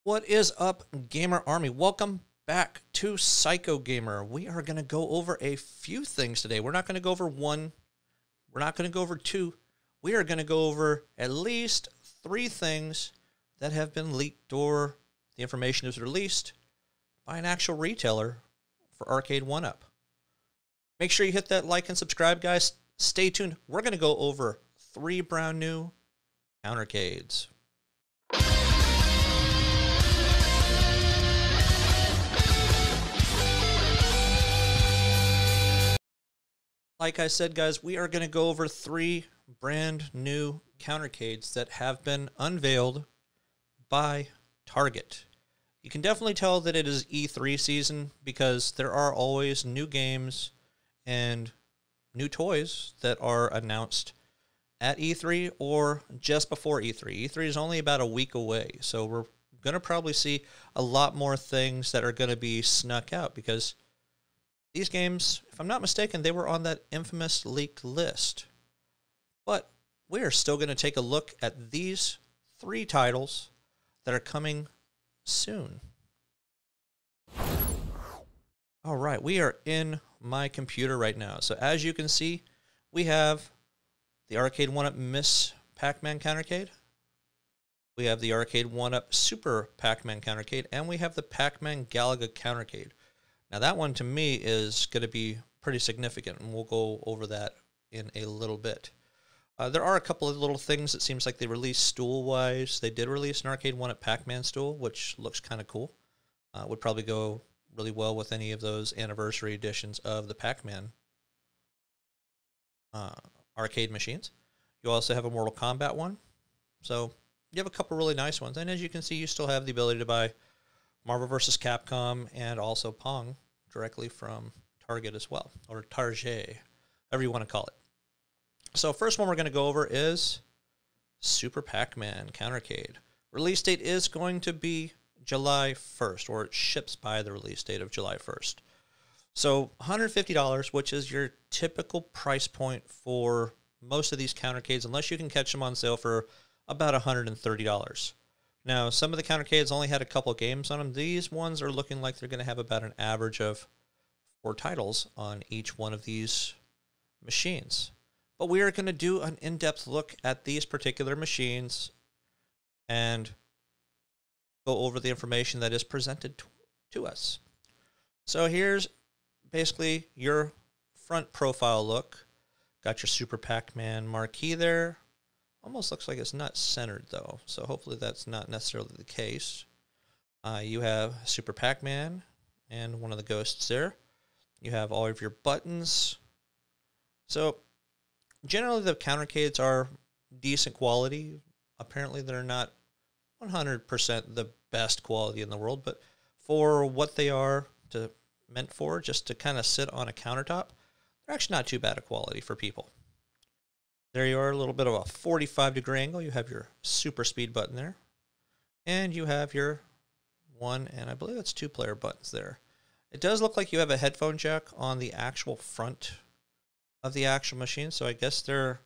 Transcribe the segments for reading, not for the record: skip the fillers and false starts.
What is up, Gamer Army? Welcome back to Psycho Gamer. We are going to go over a few things today. We're not going to go over one. We're not going to go over two. We are going to go over at least three things that have been leaked or the information is released by an actual retailer for Arcade1up. Make sure you hit that like and subscribe, guys. Stay tuned. We're going to go over three brand new Countercades. Like I said, guys, we are going to go over three brand new Countercades that have been unveiled by Target. You can definitely tell that it is E3 season because there are always new games and new toys that are announced at E3 or just before E3. E3 is only about a week away, so we're going to probably see a lot more things that are going to be snuck out because these games, if I'm not mistaken, they were on that infamous leaked list. But we are still going to take a look at these three titles that are coming soon. All right, we are in my computer right now. So as you can see, we have the Arcade1up Miss PacMan Countercade. We have the Arcade1up Super PacMan Countercade. And we have the PacMan Galaga Countercade. Now that one to me is going to be pretty significant, and we'll go over that in a little bit. There are a couple of little things it seems like they released stool-wise. They did release an Arcade1up Pac-Man stool, which looks kind of cool. Would probably go really well with any of those anniversary editions of the Pac-Man arcade machines. You also have a Mortal Kombat one. So you have a couple really nice ones. And as you can see, you still have the ability to buy Marvel vs. Capcom and also Pong directly from Target as well, or Target, however you want to call it. So first one we're going to go over is Super Pac-Man Countercade. Release date is going to be July 1st, or it ships by the release date of July 1st. So $150, which is your typical price point for most of these Countercades, unless you can catch them on sale for about $130. Now, some of the Countercades only had a couple games on them. These ones are looking like they're going to have about an average of 4 titles on each one of these machines. But we are going to do an in-depth look at these particular machines and go over the information that is presented to us. So here's basically your front profile look. Got your Super Pac-Man marquee there. Almost looks like it's not centered, though, so hopefully that's not necessarily the case. You have Super Pac-Man and one of the ghosts there. You have all of your buttons. So generally the Countercades are decent quality. Apparently they're not 100% the best quality in the world, but for what they are meant for, just to kind of sit on a countertop, they're actually not too bad a quality for people. There you are, a little bit of a 45-degree angle. You have your super speed button there. And you have your one, and I believe that's 2-player buttons there. It does look like you have a headphone jack on the actual front of the actual machine, so I guess they're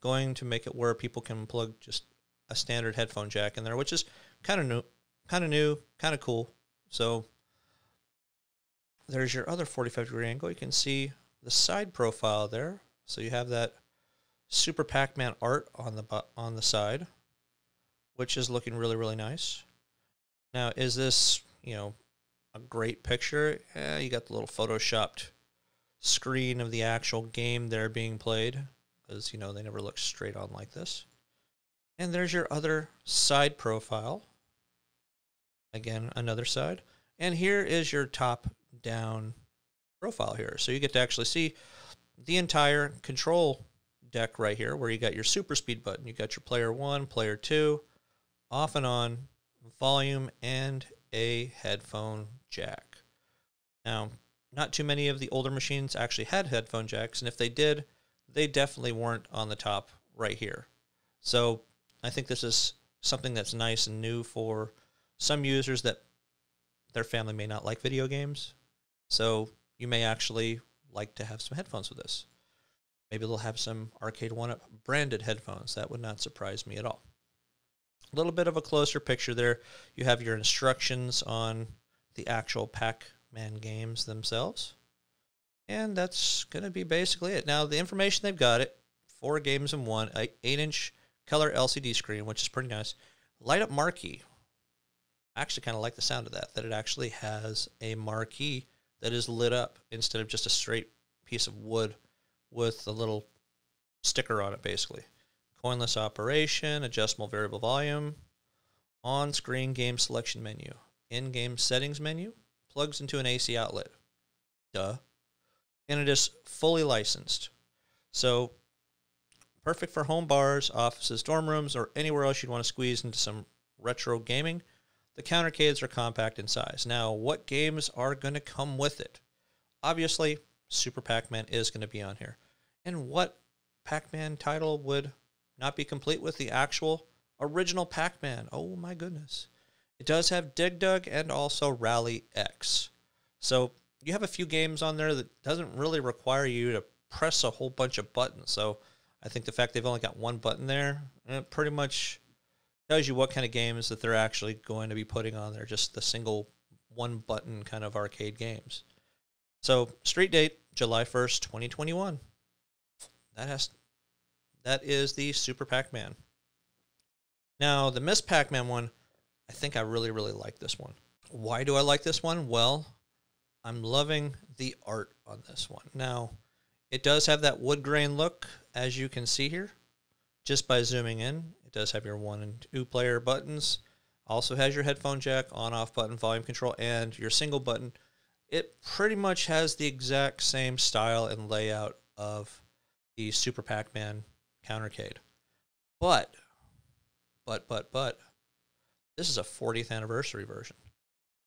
going to make it where people can plug just a standard headphone jack in there, which is kind of new, kind of cool. So there's your other 45-degree angle. You can see the side profile there. So you have that Super Pac-Man art on the side, which is looking really, really nice. Now, is this, a great picture? You got the little photoshopped screen of the actual game there being played, because, they never look straight on like this. And there's your other side profile. Again, another side. And here is your top-down profile here. So you get to actually see the entire control deck right here, where you got your super speed button, you got your player 1, player 2, off and on, volume, and a headphone jack. Now, not too many of the older machines actually had headphone jacks, and if they did, they definitely weren't on the top right here. So I think this is something that's nice and new for some users that their family may not like video games. So you may actually like to have some headphones with this. Maybe they'll have some Arcade1up branded headphones. That would not surprise me at all. A little bit of a closer picture there. You have your instructions on the actual Pac-Man games themselves. And that's going to be basically it. Now, the information they've got it, 4 games in one, 8-inch color LCD screen, which is pretty nice. Light up marquee. I actually kind of like the sound of that it actually has a marquee that is lit up instead of just a straight piece of wood with a little sticker on it, basically. Coinless operation, adjustable variable volume, on-screen game selection menu, in-game settings menu, plugs into an AC outlet. Duh. And it is fully licensed. So, perfect for home bars, offices, dorm rooms, or anywhere else you'd want to squeeze into some retro gaming. The Countercades are compact in size. Now, what games are going to come with it? Obviously, Super Pac-Man is going to be on here. And what Pac-Man title would not be complete with the actual original Pac-Man? Oh my goodness. It does have Dig Dug and also Rally X. So you have a few games on there that doesn't really require you to press a whole bunch of buttons. So I think the fact they've only got one button there, it pretty much tells you what kind of games that they're actually going to be putting on there. Just the single one button kind of arcade games. So street date, July 1st, 2021. That is the Super Pac-Man. Now, the Miss Pac-Man one, I think I really, really like this one. Why do I like this one? Well, I'm loving the art on this one. Now, it does have that wood grain look, as you can see here, just by zooming in. It does have your 1 and 2 player buttons. Also has your headphone jack, on-off button, volume control, and your single button. It pretty much has the exact same style and layout of the Super Pac-Man Countercade. But, this is a 40th anniversary version.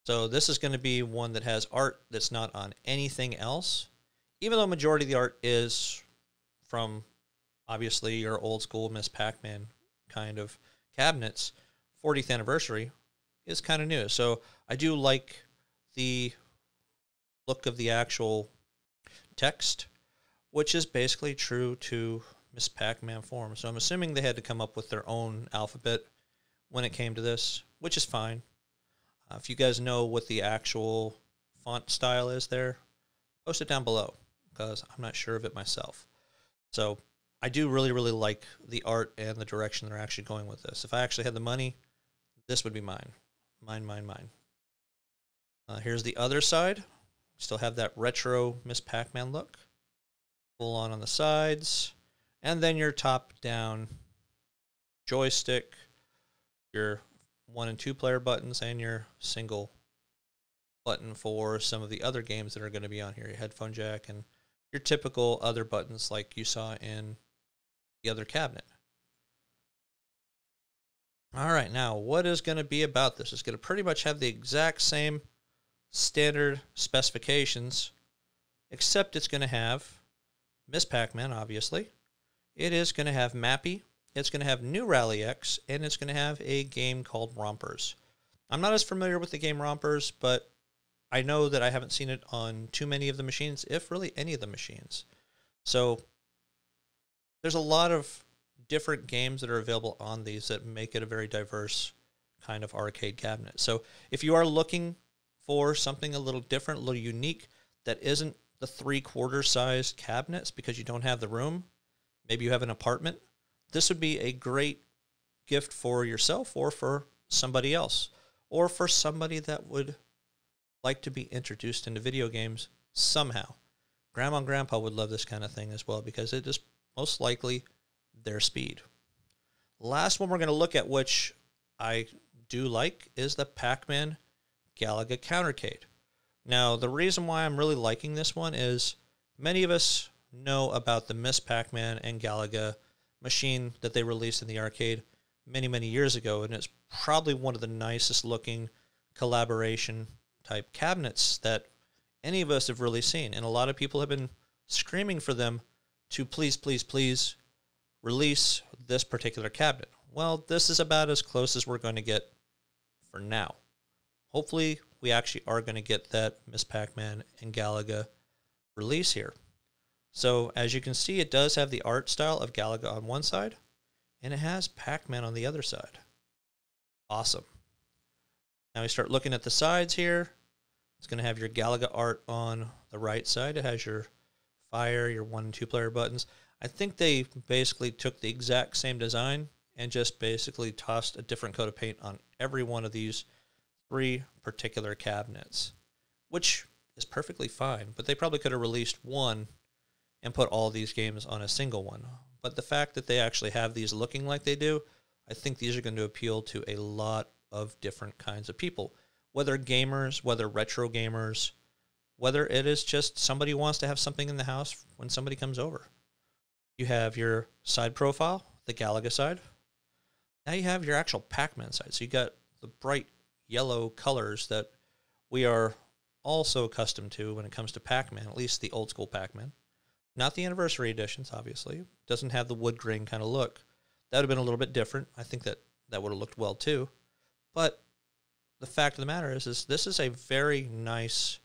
So this is going to be one that has art that's not on anything else. Even though majority of the art is from, obviously, your old school Miss Pac-Man kind of cabinets, 40th anniversary is kind of new. So I do like the look of the actual text, which is basically true to Miss Pac-Man form. So I'm assuming they had to come up with their own alphabet when it came to this, which is fine. If you guys know what the actual font style is there, post it down below, because I'm not sure of it myself. So I do really, really like the art and the direction they're actually going with this. If I actually had the money, this would be mine. Mine. Here's the other side. Still have that retro Miss Pac-Man look. Full on the sides. And then your top-down joystick, your 1 and 2 player buttons, and your single button for some of the other games that are going to be on here. Your headphone jack and your typical other buttons like you saw in the other cabinet. All right, now what is going to be about this? It's going to pretty much have the exact same standard specifications, except it's going to have Miss Pac-Man, obviously. It is going to have Mappy. It's going to have new Rally X, and it's going to have a game called Rompers. I'm not as familiar with the game Rompers, but I know that I haven't seen it on too many of the machines, if really any of the machines. So there's a lot of different games that are available on these that make it a very diverse kind of arcade cabinet. So if you are looking for something a little different, a little unique, that isn't the 3/4 sized cabinets because you don't have the room, maybe you have an apartment, this would be a great gift for yourself or for somebody else, or for somebody that would like to be introduced into video games somehow. Grandma and Grandpa would love this kind of thing as well because it is most likely their speed. Last one we're going to look at, which I do like, is the PacMan Galaga Countercade. Now, the reason why I'm really liking this one is many of us know about the Miss Pac-Man and Galaga machine that they released in the arcade many, many years ago, and it's probably one of the nicest looking collaboration type cabinets that any of us have really seen. And a lot of people have been screaming for them to please, please, please release this particular cabinet. Well, this is about as close as we're going to get for now. Hopefully, we actually are going to get that Miss Pac-Man and Galaga release here. So, as you can see, it does have the art style of Galaga on one side, and it has Pac-Man on the other side. Awesome. Now we start looking at the sides here. It's going to have your Galaga art on the right side. It has your fire, your 1 and 2 player buttons. I think they basically took the exact same design and just basically tossed a different coat of paint on every one of these 3 particular cabinets, which is perfectly fine, but they probably could have released one and put all these games on a single one. But the fact that they actually have these looking like they do, I think these are going to appeal to a lot of different kinds of people, whether gamers, whether retro gamers, whether it is just somebody who wants to have something in the house when somebody comes over. You have your side profile, the Galaga side. Now you have your actual Pac-Man side. So you got the bright yellow colors that we are also accustomed to when it comes to Pac-Man, at least the old school Pac-Man. Not the anniversary editions, obviously. Doesn't have the wood grain kind of look. That would have been a little bit different. I think that would have looked well too. But the fact of the matter is this is a very nice,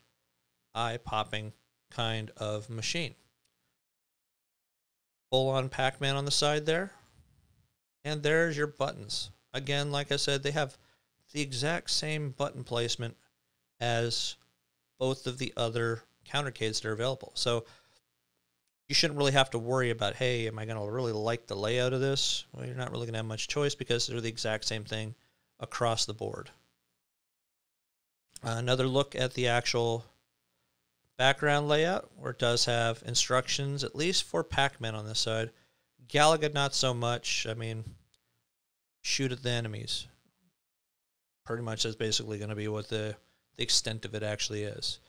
eye-popping kind of machine. Full-on Pac-Man on the side there. And there's your buttons. Again, like I said, they have the exact same button placement as both of the other Countercades that are available. So you shouldn't really have to worry about, hey, am I going to really like the layout of this? Well, you're not really going to have much choice because they're the exact same thing across the board. Another look at the actual background layout, where it does have instructions, at least for Pac-Man on this side. Galaga, not so much. I mean, shoot at the enemies. Pretty much that's basically going to be what the extent of it actually is.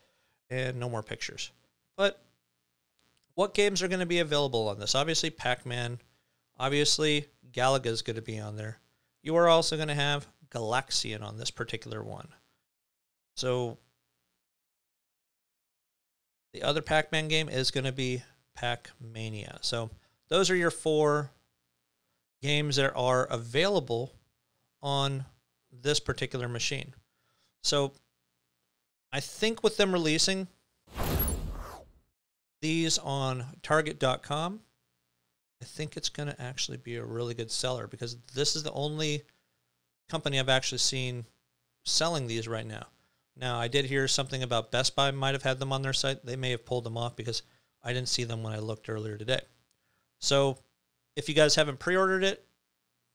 And no more pictures. But what games are going to be available on this? Obviously, Pac-Man. Obviously, Galaga is going to be on there. You are also going to have Galaxian on this particular one. So the other Pac-Man game is going to be Pac-Mania. So those are your 4 games that are available on this particular machine. So I think with them releasing these on Target.com, I think it's going to actually be a really good seller, because this is the only company I've actually seen selling these right now. Now, I did hear something about Best Buy might have had them on their site. They may have pulled them off because I didn't see them when I looked earlier today. So if you guys haven't pre-ordered it,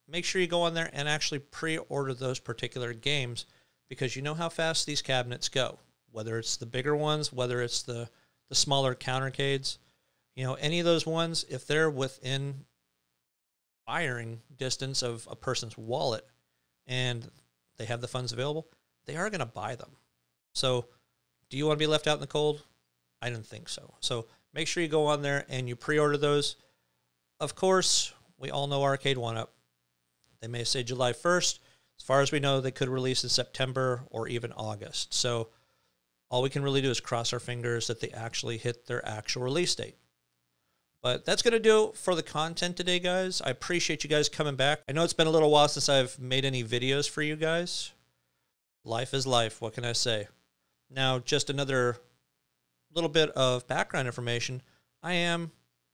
make sure you go on there and actually pre-order those particular games, because you know how fast these cabinets go. Whether it's the bigger ones, whether it's the smaller Countercades, you know, any of those ones, if they're within firing distance of a person's wallet and they have the funds available, they are going to buy them. So do you want to be left out in the cold? I didn't think so. So make sure you go on there and you pre-order those. Of course, we all know Arcade1up. They may say July 1st. As far as we know, they could release in September or even August. So all we can really do is cross our fingers that they actually hit their actual release date. But that's going to do it for the content today, guys. I appreciate you guys coming back. I know it's been a little while since I've made any videos for you guys. Life is life. What can I say? Now, just another little bit of background information. I am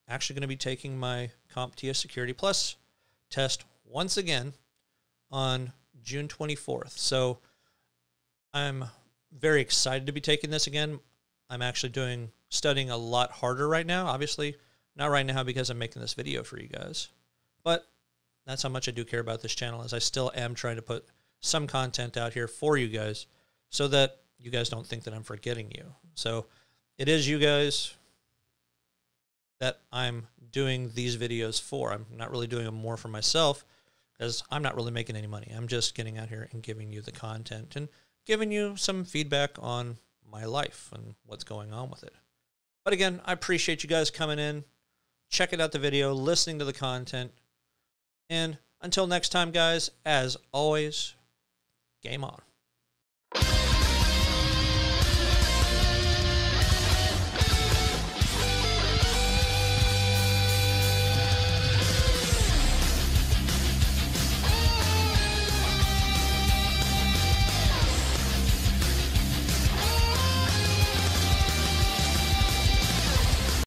actually going to be taking my CompTIA Security Plus test once again on June 24th. So I'm very excited to be taking this again. I'm actually studying a lot harder right now. Obviously, not right now because I'm making this video for you guys. But that's how much I do care about this channel, as I still am trying to put some content out here for you guys so that you guys don't think that I'm forgetting you. So it is you guys that I'm doing these videos for. I'm not really doing them more for myself, because I'm not really making any money. I'm just getting out here and giving you the content and giving you some feedback on my life and what's going on with it. But again, I appreciate you guys coming in, checking out the video, listening to the content. And until next time, guys, as always, game on.